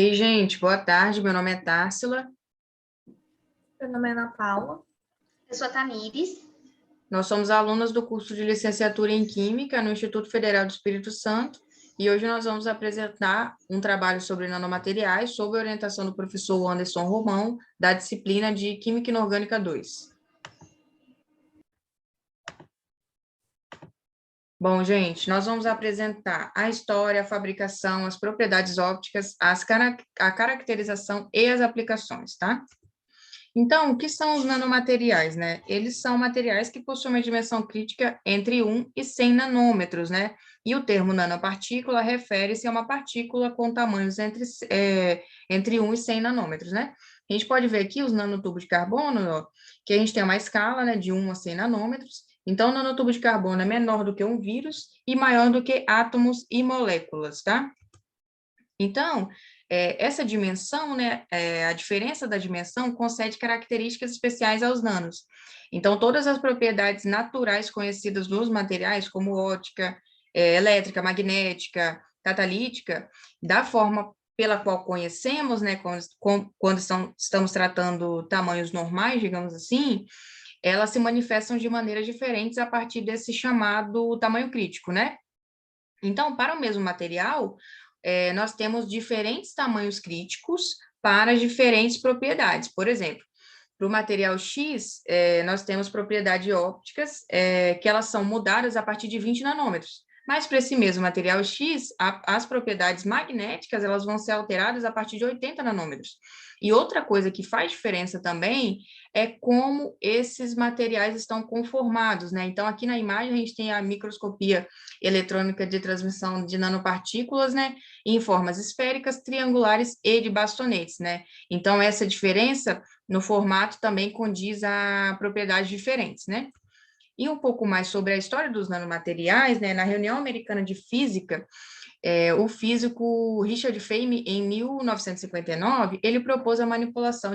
Ei, gente, boa tarde. Meu nome é Társila. Meu nome é Ana Paula. Eu sou a Tamires. Nós somos alunas do curso de licenciatura em Química no Instituto Federal do Espírito Santo e hoje nós vamos apresentar um trabalho sobre nanomateriais sob a orientação do professor Anderson Romão, da disciplina de Química Inorgânica 2. Bom, gente, nós vamos apresentar a história, a fabricação, as propriedades ópticas, a caracterização e as aplicações, tá? Então, o que são os nanomateriais, né? Eles são materiais que possuem uma dimensão crítica entre 1 e 100 nanômetros, né? E o termo nanopartícula refere-se a uma partícula com tamanhos entre 1 e 100 nanômetros, né? A gente pode ver aqui os nanotubos de carbono, ó, que a gente tem uma escala, né, de 1 a 100 nanômetros. Então, o nanotubo de carbono é menor do que um vírus e maior do que átomos e moléculas, tá? Então, essa dimensão, né, a diferença da dimensão concede características especiais aos nanos. Então, todas as propriedades naturais conhecidas dos materiais, como ótica, elétrica, magnética, catalítica, da forma pela qual conhecemos, né, quando estamos tratando tamanhos normais, digamos assim, elas se manifestam de maneiras diferentes a partir desse chamado tamanho crítico, né? Então, para o mesmo material, nós temos diferentes tamanhos críticos para diferentes propriedades. Por exemplo, para o material X, nós temos propriedades ópticas que elas são mudadas a partir de 20 nanômetros. Mas para esse mesmo material X, as propriedades magnéticas elas vão ser alteradas a partir de 80 nanômetros. E outra coisa que faz diferença também é como esses materiais estão conformados, né? Então, aqui na imagem, a gente tem a microscopia eletrônica de transmissão de nanopartículas, né? Em formas esféricas, triangulares e de bastonetes, né? Então, essa diferença no formato também condiz a propriedades diferentes, né? E um pouco mais sobre a história dos nanomateriais, né? Na reunião americana de física, o físico Richard Feynman, em 1959, ele propôs a manipulação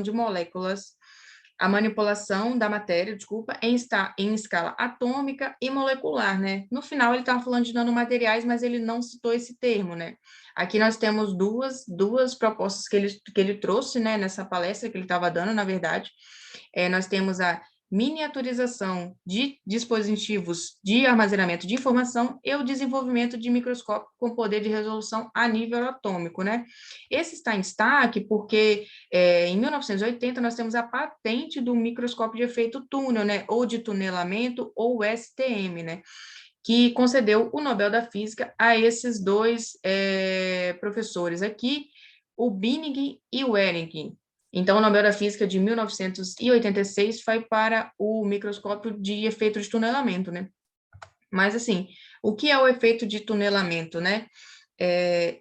da matéria, desculpa, em escala atômica e molecular, né? No final, ele estava falando de nanomateriais, mas ele não citou esse termo, né? Aqui nós temos duas propostas que ele trouxe, né, nessa palestra que ele estava dando, na verdade. Nós temos a miniaturização de dispositivos de armazenamento de informação e o desenvolvimento de microscópio com poder de resolução a nível atômico, né? Esse está em destaque porque, em 1980, nós temos a patente do microscópio de efeito túnel, né? Ou de tunelamento, ou STM, né? Que concedeu o Nobel da Física a esses dois professores aqui, o Binning e o Ehring. Então, o Nobel da Física de 1986 foi para o microscópio de efeito de tunelamento, né? Mas, assim, o que é o efeito de tunelamento, né?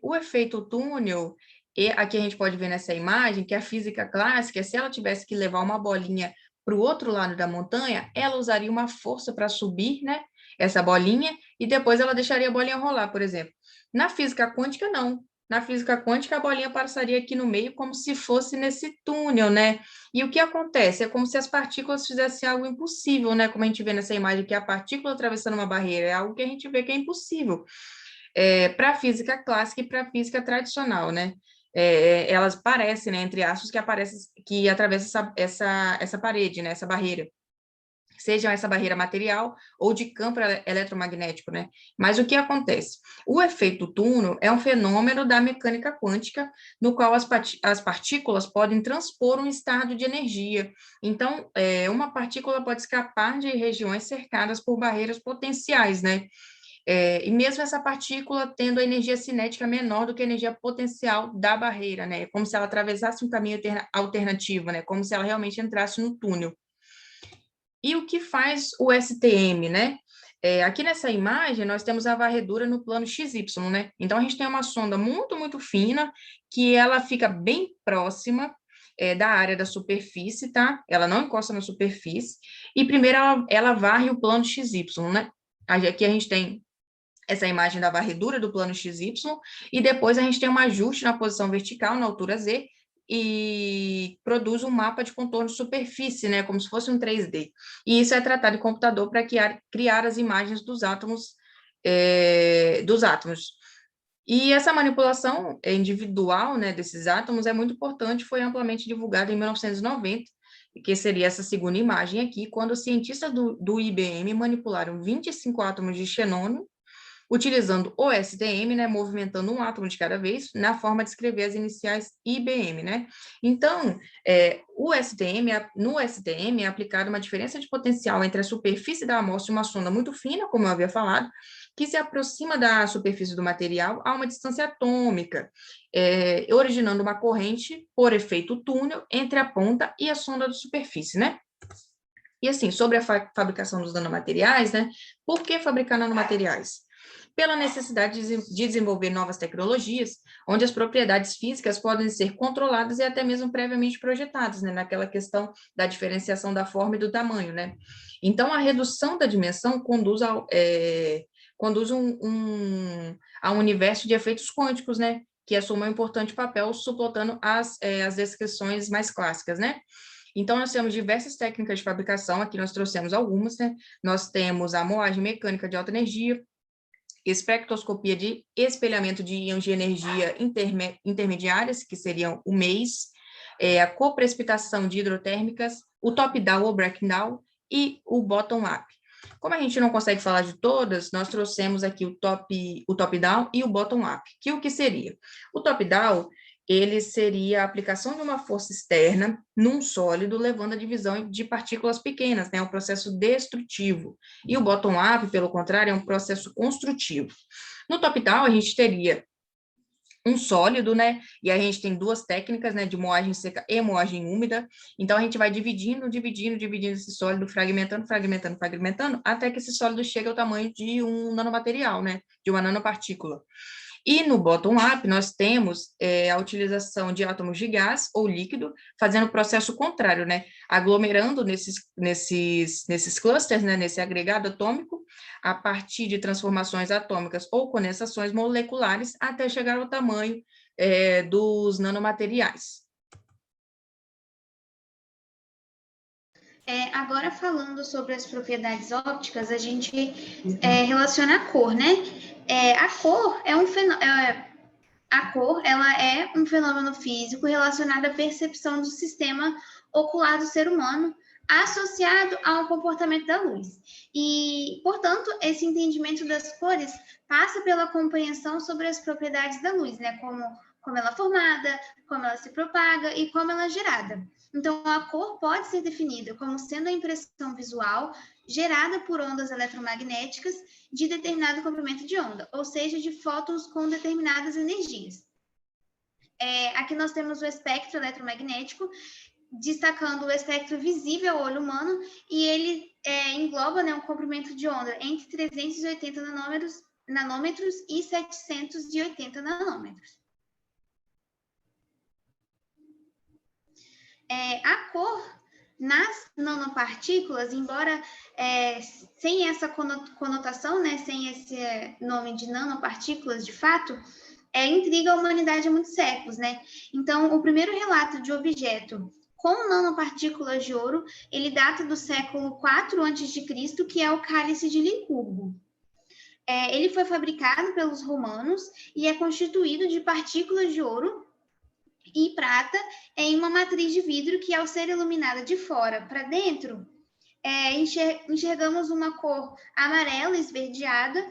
O efeito túnel, e aqui a gente pode ver nessa imagem, que a física clássica, se ela tivesse que levar uma bolinha para o outro lado da montanha, ela usaria uma força para subir, né? Essa bolinha, e depois ela deixaria a bolinha rolar, por exemplo. Na física quântica, não. Na física quântica, a bolinha passaria aqui no meio como se fosse nesse túnel, né? E o que acontece? É como se as partículas fizessem algo impossível, né? Como a gente vê nessa imagem, que a partícula atravessando uma barreira é algo que a gente vê que é impossível. Para a física clássica e para a física tradicional, né? Elas parecem, né, entre aspas, que atravessa essa parede, né, essa barreira, seja essa barreira material ou de campo eletromagnético, né? Mas o que acontece? O efeito túnel é um fenômeno da mecânica quântica, no qual as partículas podem transpor um estado de energia. Então, uma partícula pode escapar de regiões cercadas por barreiras potenciais, né? E mesmo essa partícula tendo a energia cinética menor do que a energia potencial da barreira, né? Como se ela atravessasse um caminho alternativo, né? Como se ela realmente entrasse no túnel. E o que faz o STM, né? Aqui nessa imagem, nós temos a varredura no plano XY, né? Então, a gente tem uma sonda muito, muito fina, que ela fica bem próxima da área da superfície, tá? Ela não encosta na superfície. E primeiro, ela varre o plano XY, né? Aqui a gente tem essa imagem da varredura do plano XY, e depois a gente tem um ajuste na posição vertical, na altura Z, e produz um mapa de contorno de superfície, né, como se fosse um 3D. E isso é tratado em computador para criar as imagens dos átomos, E essa manipulação individual, né, desses átomos é muito importante, foi amplamente divulgada em 1990, que seria essa segunda imagem aqui, quando os cientistas do IBM manipularam 25 átomos de xenônio, utilizando o STM, né, movimentando um átomo de cada vez, na forma de escrever as iniciais IBM, né? Então, no STM é aplicada uma diferença de potencial entre a superfície da amostra de uma sonda muito fina, como eu havia falado, que se aproxima da superfície do material a uma distância atômica, originando uma corrente por efeito túnel entre a ponta e a sonda de superfície, né? E assim, sobre a fabricação dos nanomateriais, né? Por que fabricar nanomateriais? Pela necessidade de desenvolver novas tecnologias, onde as propriedades físicas podem ser controladas e até mesmo previamente projetadas, né, naquela questão da diferenciação da forma e do tamanho, né? Então, a redução da dimensão conduz a um universo de efeitos quânticos, né, que assumem um importante papel suplantando as descrições mais clássicas, né? Então, nós temos diversas técnicas de fabricação, aqui nós trouxemos algumas, né? Nós temos a moagem mecânica de alta energia, espectroscopia de espelhamento de íons de energia intermediárias, que seriam o MEIS, a coprecipitação de hidrotérmicas, o top-down ou breakdown e o bottom-up. Como a gente não consegue falar de todas, nós trouxemos aqui o top-down e o bottom-up. O que seria? O top-down, ele seria a aplicação de uma força externa num sólido, levando à divisão de partículas pequenas, né? É um processo destrutivo. E o bottom-up, pelo contrário, é um processo construtivo. No top-down, a gente teria um sólido, né? E a gente tem duas técnicas, né? De moagem seca e moagem úmida. Então, a gente vai dividindo esse sólido, fragmentando, até que esse sólido chegue ao tamanho de um nanomaterial, né? De uma nanopartícula. E no bottom-up, nós temos a utilização de átomos de gás ou líquido, fazendo o processo contrário, né? Aglomerando nesses clusters, né? Nesse agregado atômico, a partir de transformações atômicas ou condensações moleculares, até chegar ao tamanho dos nanomateriais. Agora, falando sobre as propriedades ópticas, a gente relaciona a cor, né? A cor é um fenômeno. A cor, ela é um fenômeno físico relacionado à percepção do sistema ocular do ser humano, associado ao comportamento da luz. E, portanto, esse entendimento das cores passa pela compreensão sobre as propriedades da luz, né? Como ela é formada, como ela se propaga e como ela é gerada. Então, a cor pode ser definida como sendo a impressão visual gerada por ondas eletromagnéticas de determinado comprimento de onda, ou seja, de fótons com determinadas energias. Aqui nós temos o espectro eletromagnético, destacando o espectro visível ao olho humano, e ele engloba, né, um comprimento de onda entre 380 nanômetros e 780 nanômetros. A cor nas nanopartículas, embora sem essa conotação, né, sem esse nome de nanopartículas, de fato, intriga a humanidade há muitos séculos, né? Então, o primeiro relato de objeto com nanopartículas de ouro, ele data do século IV a.C., que é o cálice de Licurgo. Ele foi fabricado pelos romanos e é constituído de partículas de ouro e prata em uma matriz de vidro que, ao ser iluminada de fora para dentro, enxergamos uma cor amarela esverdeada,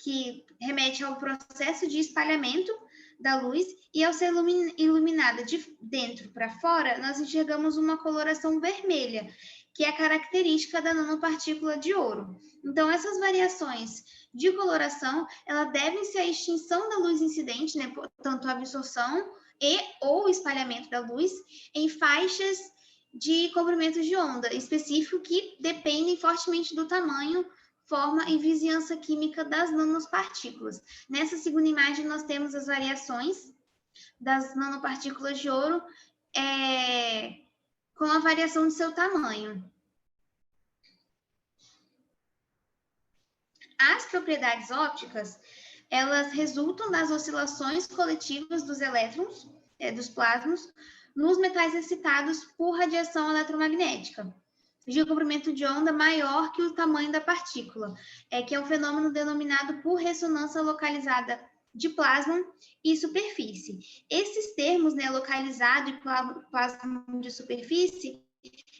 que remete ao processo de espalhamento da luz, e ao ser iluminada de dentro para fora, nós enxergamos uma coloração vermelha, que é característica da nanopartícula de ouro. Então, essas variações de coloração, elas devem-se à extinção da luz incidente, né, portanto, a absorção ou espalhamento da luz em faixas de comprimento de onda específico que dependem fortemente do tamanho, forma e vizinhança química das nanopartículas. Nessa segunda imagem, nós temos as variações das nanopartículas de ouro com a variação de seu tamanho. As propriedades ópticas, elas resultam das oscilações coletivas dos elétrons, dos plasmons, nos metais excitados por radiação eletromagnética, de um comprimento de onda maior que o tamanho da partícula, que é um fenômeno denominado por ressonância localizada de plasma e superfície. Esses termos, né, localizado e plasma de superfície,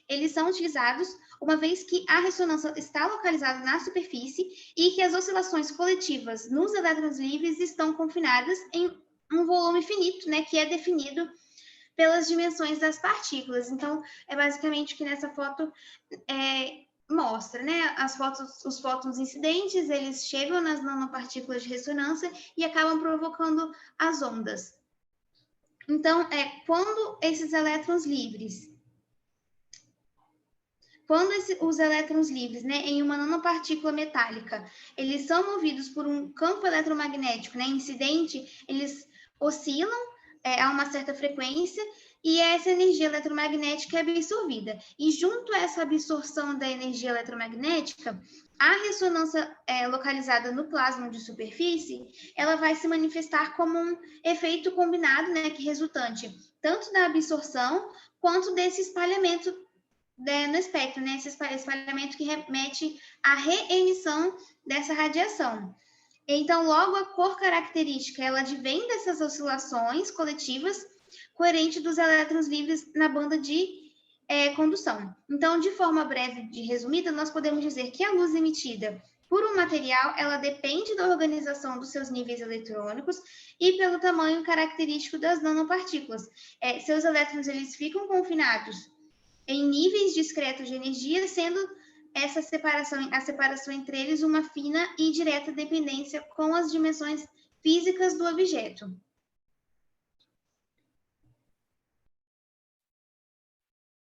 eles são utilizados uma vez que a ressonância está localizada na superfície e que as oscilações coletivas nos elétrons livres estão confinadas em um volume finito, né, que é definido pelas dimensões das partículas. Então, é basicamente o que nessa foto mostra, né? Os fótons incidentes, eles chegam nas nanopartículas de ressonância e acabam provocando as ondas. Então, quando esses elétrons livres, os elétrons livres, né, em uma nanopartícula metálica, eles são movidos por um campo eletromagnético, né, incidente, eles oscilam a uma certa frequência e essa energia eletromagnética é absorvida. E junto a essa absorção da energia eletromagnética, a ressonância localizada no plasma de superfície, ela vai se manifestar como um efeito combinado, né, que resultante tanto da absorção quanto desse espalhamento no espectro, né, esse espalhamento que remete à reemissão dessa radiação. Então, logo, a cor característica, ela advém dessas oscilações coletivas coerente dos elétrons livres na banda de condução. Então, de forma breve e resumida, nós podemos dizer que a luz emitida por um material, ela depende da organização dos seus níveis eletrônicos e pelo tamanho característico das nanopartículas. Seus elétrons, eles ficam confinados em níveis discretos de energia, sendo a separação entre eles uma fina e direta dependência com as dimensões físicas do objeto.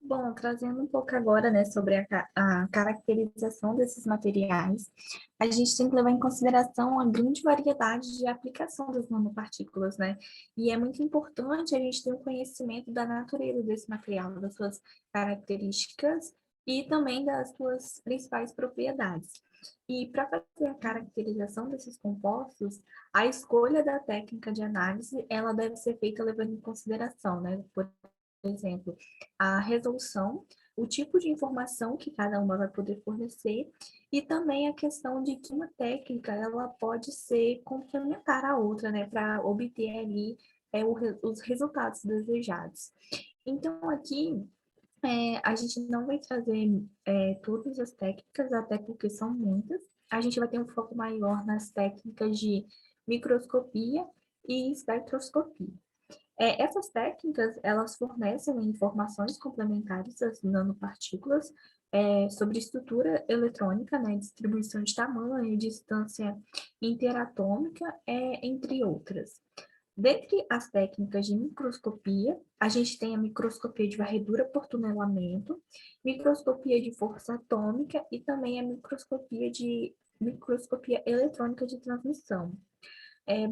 Bom, trazendo um pouco agora, né, sobre a caracterização desses materiais, a gente tem que levar em consideração a grande variedade de aplicação das nanopartículas, né? E é muito importante a gente ter um conhecimento da natureza desse material, das suas características e também das suas principais propriedades. E para fazer a caracterização desses compostos, a escolha da técnica de análise, ela deve ser feita levando em consideração, né, por exemplo, a resolução, o tipo de informação que cada uma vai poder fornecer e também a questão de que uma técnica ela pode ser complementar à outra, né, para obter ali os resultados desejados. Então, aqui, a gente não vai trazer todas as técnicas, até porque são muitas. A gente vai ter um foco maior nas técnicas de microscopia e espectroscopia. Essas técnicas, elas fornecem informações complementares às nanopartículas sobre estrutura eletrônica, né, distribuição de tamanho, distância interatômica, entre outras. Dentre as técnicas de microscopia, a gente tem a microscopia de varredura por tunelamento, microscopia de força atômica e também a microscopia eletrônica de transmissão.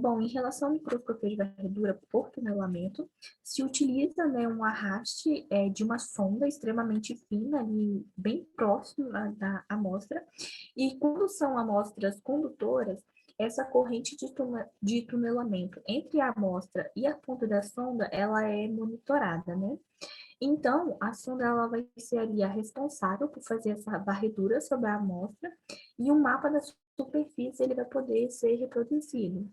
Bom, em relação à microscopia de varredura por tunelamento, se utiliza, né, um arraste de uma sonda extremamente fina, ali, bem próximo da amostra, e quando são amostras condutoras, essa corrente de tunelamento entre a amostra e a ponta da sonda, ela é monitorada, né? Então, a sonda ela vai ser ali a responsável por fazer essa varredura sobre a amostra e o mapa da superfície ele vai poder ser reproduzido.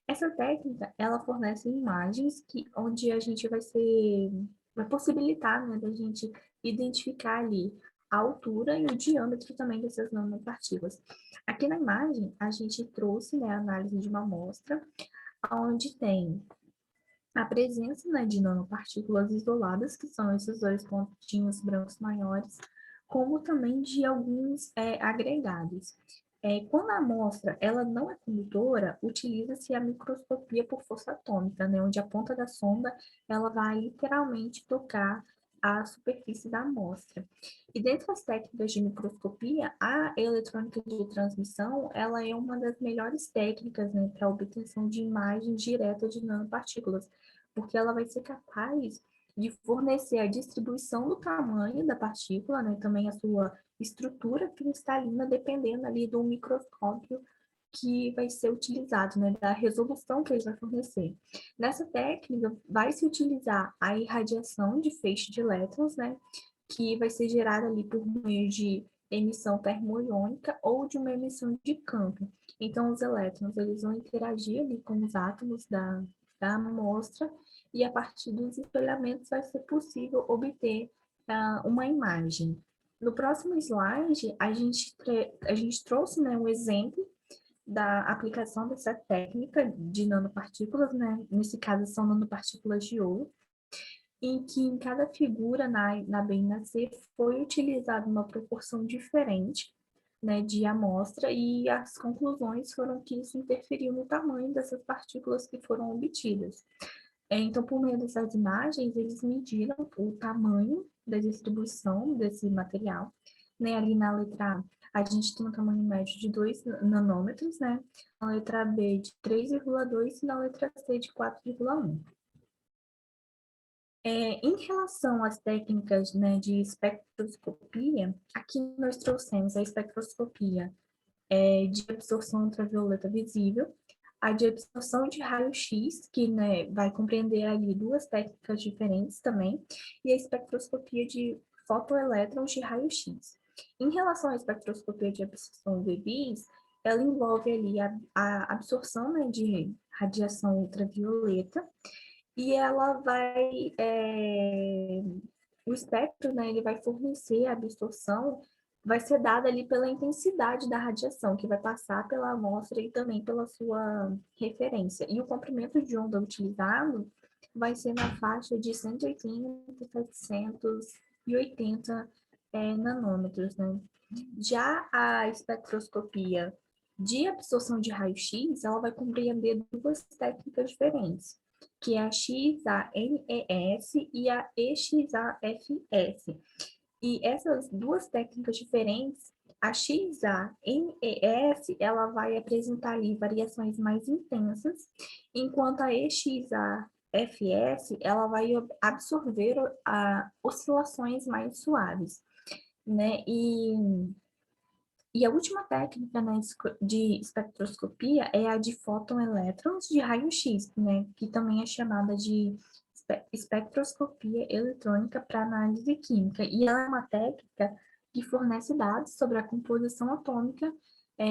Essa técnica, ela fornece imagens onde a gente vai possibilitar, né, da gente identificar ali a altura e o diâmetro também dessas nanopartículas. Aqui na imagem, a gente trouxe, né, a análise de uma amostra, onde tem a presença, né, de nanopartículas isoladas, que são esses dois pontinhos brancos maiores, como também de alguns agregados. Quando a amostra ela não é condutora, utiliza-se a microscopia por força atômica, né, onde a ponta da sonda ela vai literalmente tocar a superfície da amostra. E dentre as técnicas de microscopia, a eletrônica de transmissão ela é uma das melhores técnicas, né, para a obtenção de imagens diretas de nanopartículas, porque ela vai ser capaz de fornecer a distribuição do tamanho da partícula, né, também a sua estrutura cristalina, dependendo ali do microscópio que vai ser utilizado, né, da resolução que ele vai fornecer. Nessa técnica, vai se utilizar a irradiação de feixe de elétrons, né, que vai ser gerada ali por meio de emissão termoiônica ou de uma emissão de campo. Então, os elétrons eles vão interagir ali com os átomos da amostra e a partir dos espelhamentos vai ser possível obter uma imagem. No próximo slide, a gente trouxe, né, um exemplo da aplicação dessa técnica de nanopartículas, né? Nesse caso, são nanopartículas de ouro, em que em cada figura, na B e na C, foi utilizada uma proporção diferente, né, de amostra, e as conclusões foram que isso interferiu no tamanho dessas partículas que foram obtidas. Então, por meio dessas imagens, eles mediram o tamanho da distribuição desse material, né? Ali na letra A, a gente tem um tamanho médio de 2 nanômetros, né? Na letra B, de 3,2 e na letra C, de 4,1. Em relação às técnicas, né, de espectroscopia, aqui nós trouxemos a espectroscopia de absorção ultravioleta visível, a de absorção de raio-x, que, né, vai compreender ali duas técnicas diferentes também, e a espectroscopia de fotoelétrons de raio-x. Em relação à espectroscopia de absorção de EBIs, ela envolve ali a absorção, né, de radiação ultravioleta, e ela vai, o espectro, né, ele vai fornecer a absorção, vai ser dada ali pela intensidade da radiação, que vai passar pela amostra e também pela sua referência. E o comprimento de onda utilizado vai ser na faixa de 180 a 780 nanômetros, né? Já a espectroscopia de absorção de raio-x, ela vai compreender duas técnicas diferentes, que é a XANES e a EXAFS. E essas duas técnicas diferentes, a XANES, ela vai apresentar ali variações mais intensas, enquanto a EXAFS, ela vai absorver oscilações mais suaves, né? E a última técnica, né, de espectroscopia é a de fóton-elétrons de raio-x, né, que também é chamada de espectroscopia eletrônica para análise química. E ela é uma técnica que fornece dados sobre a composição atômica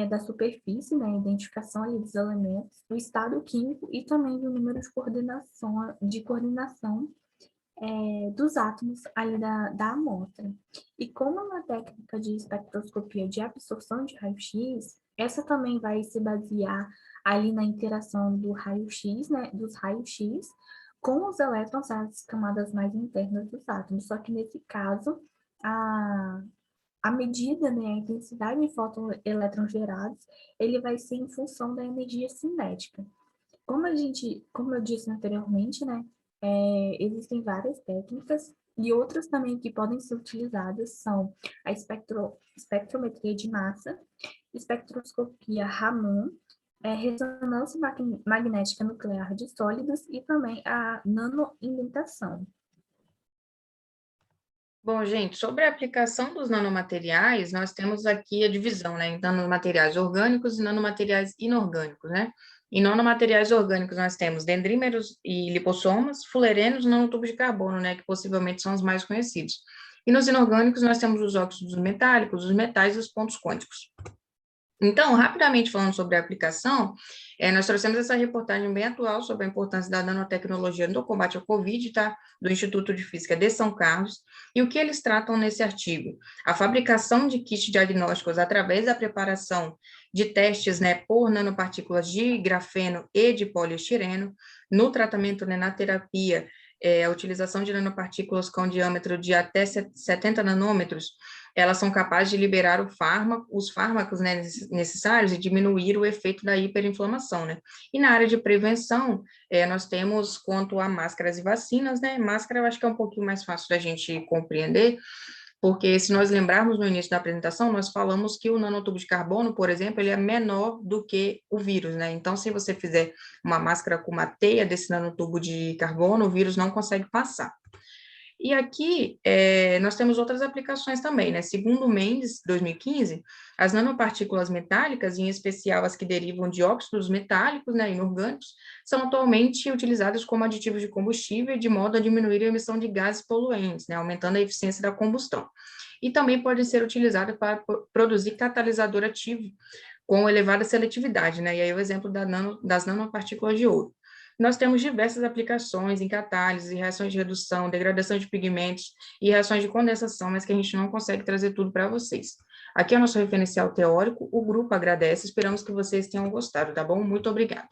da superfície, né, identificação ali dos elementos, o estado químico e também o número de coordenação dos átomos ali da amostra. E como é uma técnica de espectroscopia de absorção de raio-x, essa também vai se basear ali na interação do raio-x, né, dos raios-x, com os elétrons das camadas mais internas dos átomos. Só que nesse caso, a medida, né, a intensidade de fotoelétrons gerados, ele vai ser em função da energia cinética. Como eu disse anteriormente, né, existem várias técnicas e outras também que podem ser utilizadas são a espectrometria de massa, espectroscopia Raman, ressonância magnética nuclear de sólidos e também a nanoindentação. Bom, gente, sobre a aplicação dos nanomateriais, nós temos aqui a divisão, né, em nanomateriais orgânicos e nanomateriais inorgânicos, né? Em nanomateriais orgânicos, nós temos dendrímeros e lipossomas, fullerenos e nanotubos de carbono, né, que possivelmente são os mais conhecidos. E nos inorgânicos, nós temos os óxidos metálicos, os metais e os pontos quânticos. Então, rapidamente falando sobre a aplicação, nós trouxemos essa reportagem bem atual sobre a importância da nanotecnologia no combate ao Covid, tá? Do Instituto de Física de São Carlos, e o que eles tratam nesse artigo? A fabricação de kits diagnósticos através da preparação de testes, né, por nanopartículas de grafeno e de poliestireno, no tratamento, né, na terapia, a utilização de nanopartículas com diâmetro de até 70 nanômetros, elas são capazes de liberar os fármacos, né, necessários e diminuir o efeito da hiperinflamação, né? E na área de prevenção, nós temos quanto a máscaras e vacinas, né? Máscara eu acho que é um pouquinho mais fácil da gente compreender, porque se nós lembrarmos no início da apresentação, nós falamos que o nanotubo de carbono, por exemplo, ele é menor do que o vírus, né? Então, se você fizer uma máscara com uma teia desse nanotubo de carbono, o vírus não consegue passar. E aqui, nós temos outras aplicações também, né? Segundo Mendes, 2015, as nanopartículas metálicas, em especial as que derivam de óxidos metálicos, né, inorgânicos, são atualmente utilizadas como aditivos de combustível de modo a diminuir a emissão de gases poluentes, né, aumentando a eficiência da combustão. e também podem ser utilizadas para produzir catalisador ativo com elevada seletividade, né? E aí o exemplo das nanopartículas de ouro. Nós temos diversas aplicações em catálise, reações de redução, degradação de pigmentos e reações de condensação, mas que a gente não consegue trazer tudo para vocês. Aqui é o nosso referencial teórico, o grupo agradece, esperamos que vocês tenham gostado, tá bom? Muito obrigada.